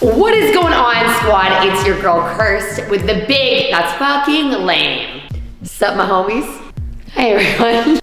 What is going on, squad? It's your girl Kirst with the big, that's fucking lame. Sup, my homies? Hey everyone.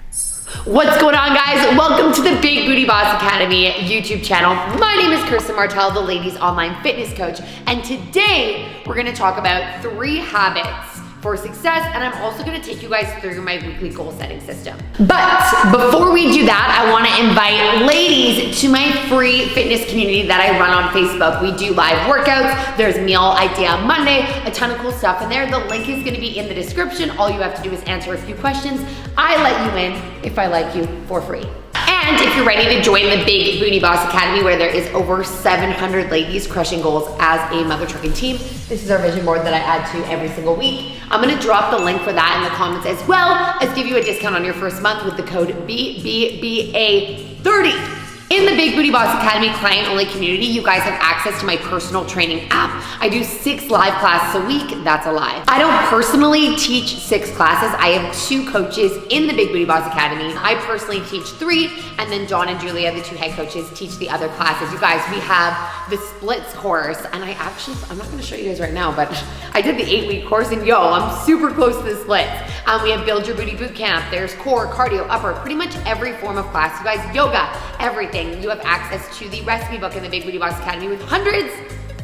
What's going on, guys? Welcome to the Big Booty Boss Academy YouTube channel. My name is Kirst Martell, the ladies' online fitness coach, and today we're gonna talk about 3 habits for success, and I'm also gonna take you guys through my weekly goal setting system. But before we do that, I wanna invite ladies to my free fitness community that I run on Facebook. We do live workouts, there's Meal Idea Monday, a ton of cool stuff in there. The link is gonna be in the description. All you have to do is answer a few questions. I let you in, if I like you, for free. And if you're ready to join the Big Booty Boss Academy, where there is over 700 ladies crushing goals as a mother trucking team, this is our vision board that I add to every single week. I'm gonna drop the link for that in the comments, as well as give you a discount on your first month with the code BBBA30. In the Big Booty Boss Academy client-only community, you guys have access to my personal training app. I do 6 live classes a week. That's a lie. I don't personally teach 6 classes. I have 2 coaches in the Big Booty Boss Academy. I personally teach 3, and then John and Julia, the 2 head coaches, teach the other classes. You guys, we have the splits course, and I'm not gonna show you guys right now, but I did the 8-week course, and yo, I'm super close to the splits. We have Build Your Booty Boot Camp. There's core, cardio, upper, pretty much every form of class. You guys, yoga, everything. You have access to the recipe book in the Big Booty Boss Academy with hundreds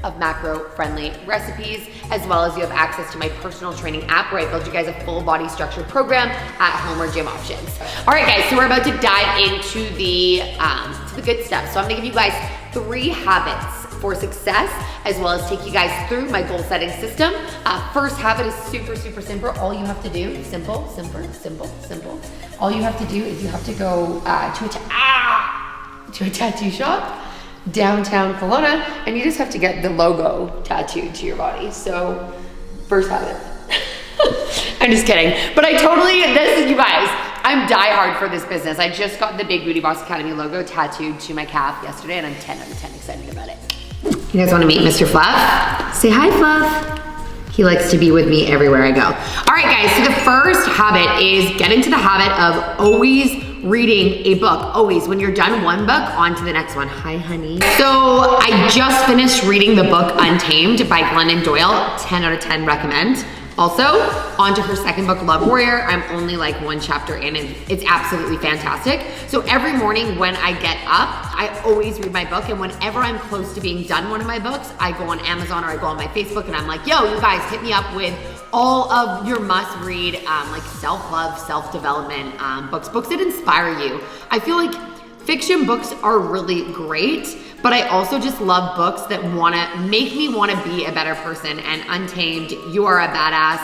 of macro-friendly recipes, as well as you have access to my personal training app where I build you guys a full body structured program at home or gym options. All right, guys, so we're about to dive into the good stuff. So I'm gonna give you guys 3 habits for success, as well as take you guys through my goal setting system. First habit is super, super simple. All you have to do, simple. All you have to do is you have to go to a tattoo shop downtown Kelowna, and you just have to get the logo tattooed to your body. So, first habit. I'm just kidding. But you guys, I'm diehard for this business. I just got the Big Booty Boss Academy logo tattooed to my calf yesterday, and I'm 10 out of 10 excited about it. You guys wanna meet Mr. Fluff? Say hi, Fluff. He likes to be with me everywhere I go. All right, guys, so the first habit is get into the habit of always reading a book. Always. When you're done one book, on to the next one. Hi, honey. So I just finished reading the book Untamed by Glennon Doyle. 10 out of 10 recommend. Also, on to her second book, Love Warrior. I'm only like 1 chapter in, and it's absolutely fantastic. So every morning when I get up, I always read my book, and whenever I'm close to being done one of my books, I go on Amazon or I go on my Facebook, and I'm like, yo, you guys, hit me up with all of your must-read, like self-love, self-development books that inspire you. I feel like fiction books are really great, but I also just love books that make me wanna be a better person. And Untamed, You Are a Badass,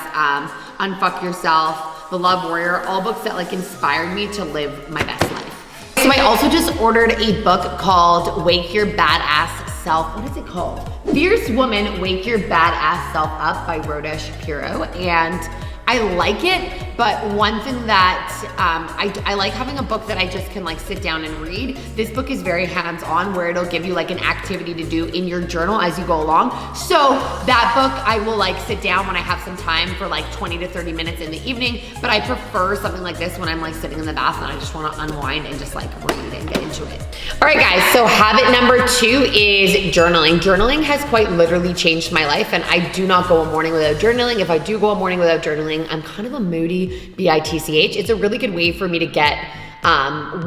Unfuck Yourself, The Love Warrior, all books that like inspired me to live my best life. So I also just ordered a book called Wake Your Badass Self, what is it called? Fierce Woman, Wake Your Badass Self Up by Rhoda Shapiro. And I like it, but one thing that I like having a book that I just can like sit down and read. This book is very hands-on, where it'll give you like an activity to do in your journal as you go along. So that book I will like sit down when I have some time for like 20 to 30 minutes in the evening, but I prefer something like this when I'm like sitting in the bath and I just wanna unwind and just like read and get into it. All right, guys, so habit number 2 is journaling. Journaling has quite literally changed my life, and I do not go a morning without journaling. If I do go a morning without journaling, I'm kind of a moody bitch. It's a really good way for me to get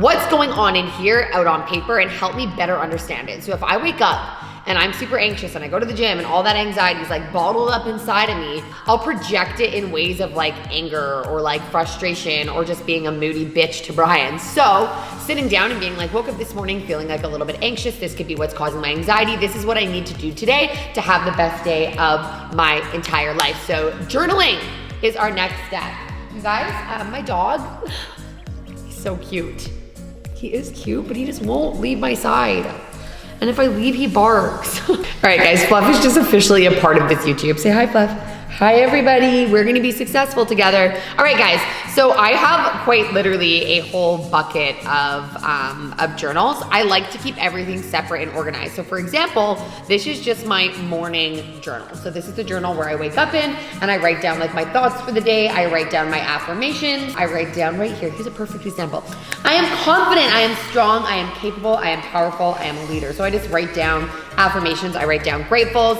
what's going on in here out on paper and help me better understand it. So if I wake up and I'm super anxious and I go to the gym and all that anxiety is like bottled up inside of me, I'll project it in ways of like anger or like frustration or just being a moody bitch to Brian. So sitting down and being like, woke up this morning feeling like a little bit anxious. This could be what's causing my anxiety. This is what I need to do today to have the best day of my entire life. So journaling is our next step. You guys, my dog, he's so cute. He is cute, but he just won't leave my side. And if I leave, he barks. All right, guys, Fluff is just officially a part of this YouTube. Say hi, Fluff. Hi, everybody. We're gonna be successful together. All right, guys, so I have quite literally a whole bucket of journals. I like to keep everything separate and organized. So for example, this is just my morning journal. So this is the journal where I wake up in and I write down like my thoughts for the day. I write down my affirmations. I write down right here. Here's a perfect example. I am confident, I am strong, I am capable, I am powerful, I am a leader. So I just write down affirmations. I write down gratefuls.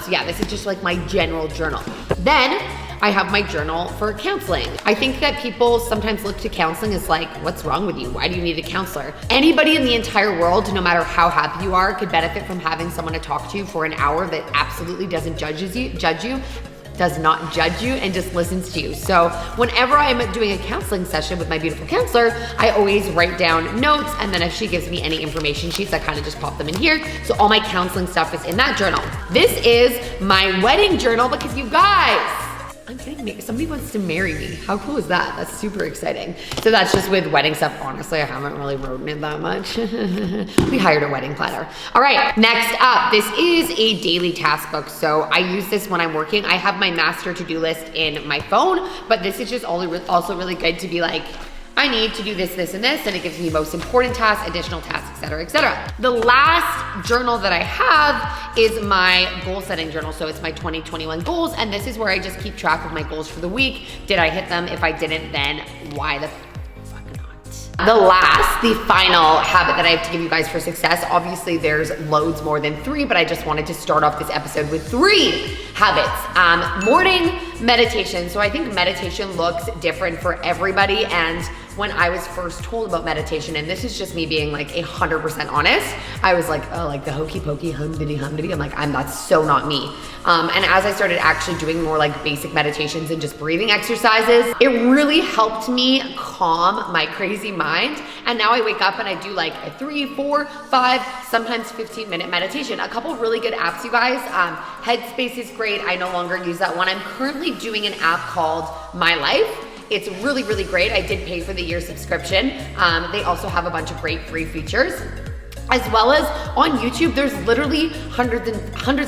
So yeah, this is just like my general journal. Then I have my journal for counseling. I think that people sometimes look to counseling as like, what's wrong with you? Why do you need a counselor? Anybody in the entire world, no matter how happy you are, could benefit from having someone to talk to for an hour that absolutely doesn't judge you, does not judge you, and just listens to you. So whenever I'm doing a counseling session with my beautiful counselor, I always write down notes, and then if she gives me any information sheets, I kind of just pop them in here. So all my counseling stuff is in that journal. This is my wedding journal because you guys, I'm getting married. Somebody wants to marry me. How cool is that? That's super exciting. So that's just with wedding stuff. Honestly, I haven't really written it that much. We hired a wedding planner. All right, next up, this is a daily task book. So I use this when I'm working. I have my master to-do list in my phone, but this is just also really good to be like, I need to do this, this, and this, and it gives me most important tasks, additional tasks, et cetera, et cetera. The last journal that I have is my goal setting journal. So it's my 2021 goals, and this is where I just keep track of my goals for the week. Did I hit them? If I didn't, then why the fuck not? The final habit that I have to give you guys for success, obviously there's loads more than 3, but I just wanted to start off this episode with 3 habits. Morning meditation. So I think meditation looks different for everybody, and when I was first told about meditation, and this is just me being like 100% honest, I was like, oh, like the hokey pokey hum-diddy hum-diddy. I'm like, that's so not me. And as I started actually doing more like basic meditations and just breathing exercises, it really helped me calm my crazy mind. And now I wake up and I do like a 3, 4, 5, sometimes 15-minute meditation. A couple really good apps, you guys. Headspace is great. I no longer use that one. I'm currently doing an app called My Life. It's really, really great. I did pay for the year subscription. They also have a bunch of great free features. As well as on YouTube, there's literally hundreds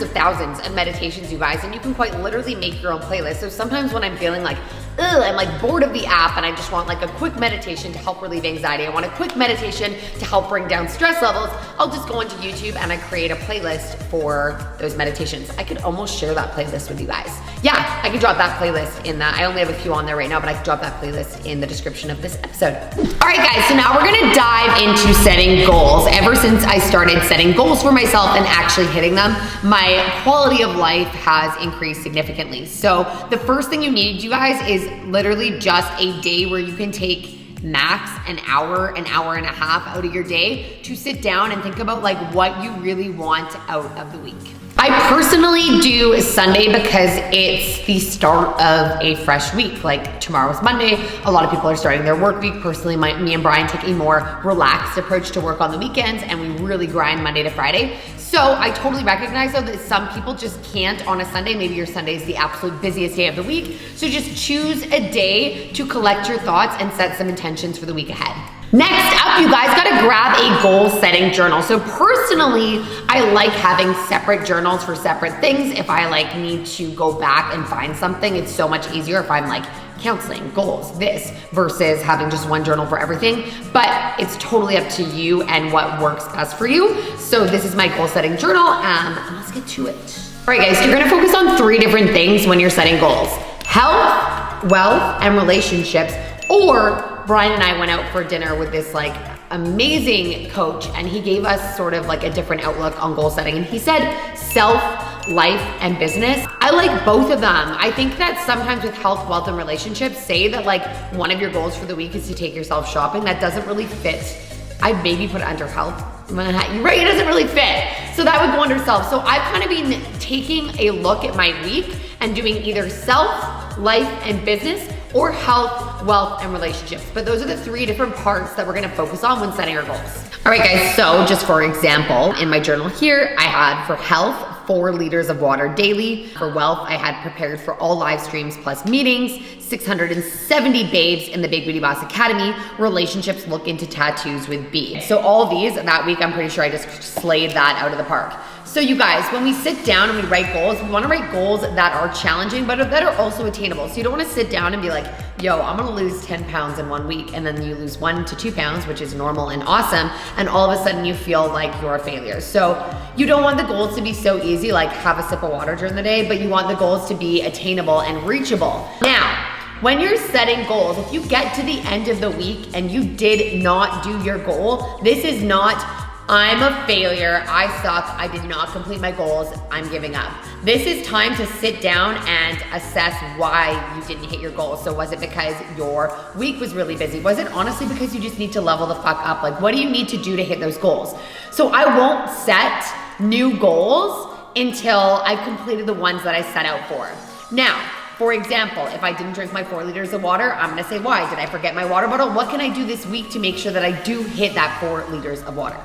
of thousands of meditations, you guys, and you can quite literally make your own playlist. So sometimes when I'm feeling like, I'm like bored of the app and I just want like a quick meditation to help relieve anxiety, I want a quick meditation to help bring down stress levels, I'll just go into YouTube and I create a playlist for those meditations. I could almost share that playlist with you guys. Yeah, I could drop that playlist in that. I only have a few on there right now, but I could drop that playlist in the description of this episode. All right, guys, so now we're gonna dive into setting goals. Ever since I started setting goals for myself and actually hitting them, my quality of life has increased significantly. So the first thing you need, you guys, is literally just a day where you can take max an hour and a half out of your day to sit down and think about like what you really want out of the week. I personally do Sunday because it's the start of a fresh week. Like tomorrow's Monday, a lot of people are starting their work week. Personally, me and Brian take a more relaxed approach to work on the weekends, and we really grind Monday to Friday. So I totally recognize though that some people just can't on a Sunday. Maybe your Sunday is the absolute busiest day of the week. So just choose a day to collect your thoughts and set some intentions for the week ahead. Next up, you guys gotta grab a goal setting journal. So personally, I like having separate journals for separate things. If I like need to go back and find something, it's so much easier if I'm like counseling, goals, this, versus having just one journal for everything. But it's totally up to you and what works best for you. So this is my goal setting journal, and let's get to it. All right, guys, you're gonna focus on 3 different things when you're setting goals: health, wealth, and relationships. Or Brian and I went out for dinner with this like amazing coach, and he gave us sort of like a different outlook on goal setting. And he said self, life, and business. I like both of them. I think that sometimes with health, wealth, and relationships, say that like one of your goals for the week is to take yourself shopping. That doesn't really fit. I'd maybe put it under health. You're right, it doesn't really fit. So that would go under self. So I've kind of been taking a look at my week and doing either self, life, and business, or health, wealth, and relationships. But those are the 3 different parts that we're gonna focus on when setting our goals. All right, guys, so just for example, in my journal here, I had for health, 4 liters of water daily. For wealth, I had prepared for all live streams plus meetings, 670 babes in the Big Beauty Boss Academy, relationships, look into tattoos with B. So all of these, that week, I'm pretty sure I just slayed that out of the park. So So you guys, when we sit down and we write goals, we wanna write goals that are challenging, but that are also attainable. So you don't wanna sit down and be like, yo, I'm gonna lose 10 pounds in 1 week, and then you lose 1 to 2 pounds, which is normal and awesome, and all of a sudden you feel like you're a failure. So you don't want the goals to be so easy, like have a sip of water during the day, but you want the goals to be attainable and reachable. Now, when you're setting goals, if you get to the end of the week and you did not do your goal, this is not, I'm a failure, I suck, I did not complete my goals, I'm giving up. This is time to sit down and assess why you didn't hit your goals. So was it because your week was really busy? Was it honestly because you just need to level the fuck up? Like, what do you need to do to hit those goals? So I won't set new goals until I've completed the ones that I set out for. Now, for example, if I didn't drink my 4 liters of water, I'm gonna say why. Did I forget my water bottle? What can I do this week to make sure that I do hit that 4 liters of water?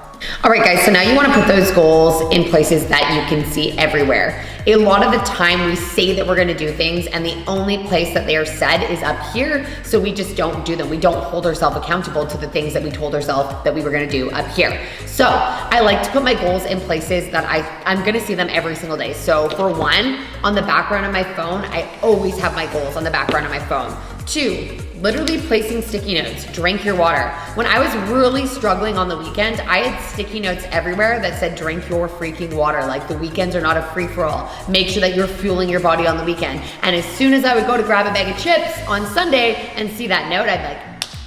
All right, guys, so now you wanna put those goals in places that you can see everywhere. A lot of the time we say that we're gonna do things and the only place that they are said is up here, so we just don't do them. We don't hold ourselves accountable to the things that we told ourselves that we were gonna do up here. So I like to put my goals in places that I'm gonna see them every single day. So for one, on the background of my phone, I always have my goals on the background of my phone. 2, literally placing sticky notes, drink your water. When I was really struggling on the weekend, I had sticky notes everywhere that said drink your freaking water. Like, the weekends are not a free-for-all. Make sure that you're fueling your body on the weekend. And as soon as I would go to grab a bag of chips on Sunday and see that note, I'd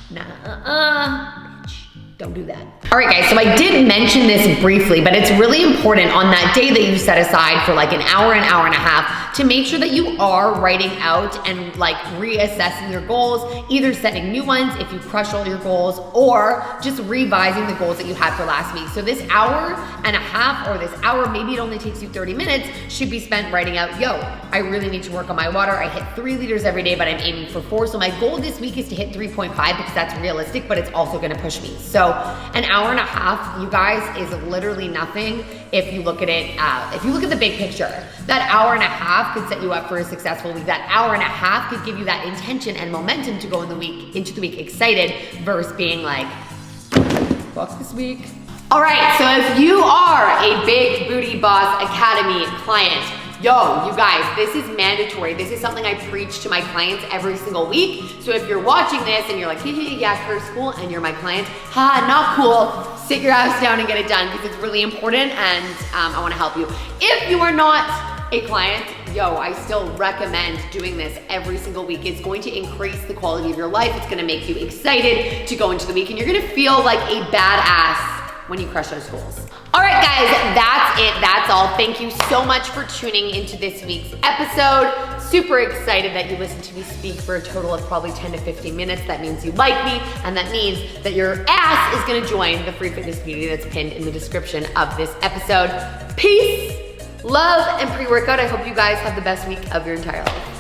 be like, nah, don't do that. All right, guys, so I did mention this briefly, but it's really important on that day that you set aside for like an hour and a half to make sure that you are writing out and like reassessing your goals, either setting new ones if you crush all your goals, or just revising the goals that you had for last week. So this hour and a half, or this hour, maybe it only takes you 30 minutes, should be spent writing out, yo, I really need to work on my water. I hit 3 liters every day, but I'm aiming for 4. So my goal this week is to hit 3.5 because that's realistic, but it's also gonna push me. So an hour and a half, you guys, is literally nothing if you look at it, if you look at the big picture. That hour and a half could set you up for a successful week. That hour and a half could give you that intention and momentum to go into the week excited versus being like, fuck this week. All right, so if you are a Big Booty Boss Academy client, yo, you guys, this is mandatory. This is something I preach to my clients every single week. So if you're watching this and you're like, yeah, Kirst, cool, and you're my client, not cool, sit your ass down and get it done because it's really important and I wanna help you. If you are not a client, yo, I still recommend doing this every single week. It's going to increase the quality of your life. It's gonna make you excited to go into the week and you're gonna feel like a badass when you crush those goals. All right, guys, that's it, that's all. Thank you so much for tuning into this week's episode. Super excited that you listened to me speak for a total of probably 10 to 15 minutes. That means you like me, and that means that your ass is gonna join the free fitness community that's pinned in the description of this episode. Peace, love, and pre-workout. I hope you guys have the best week of your entire life.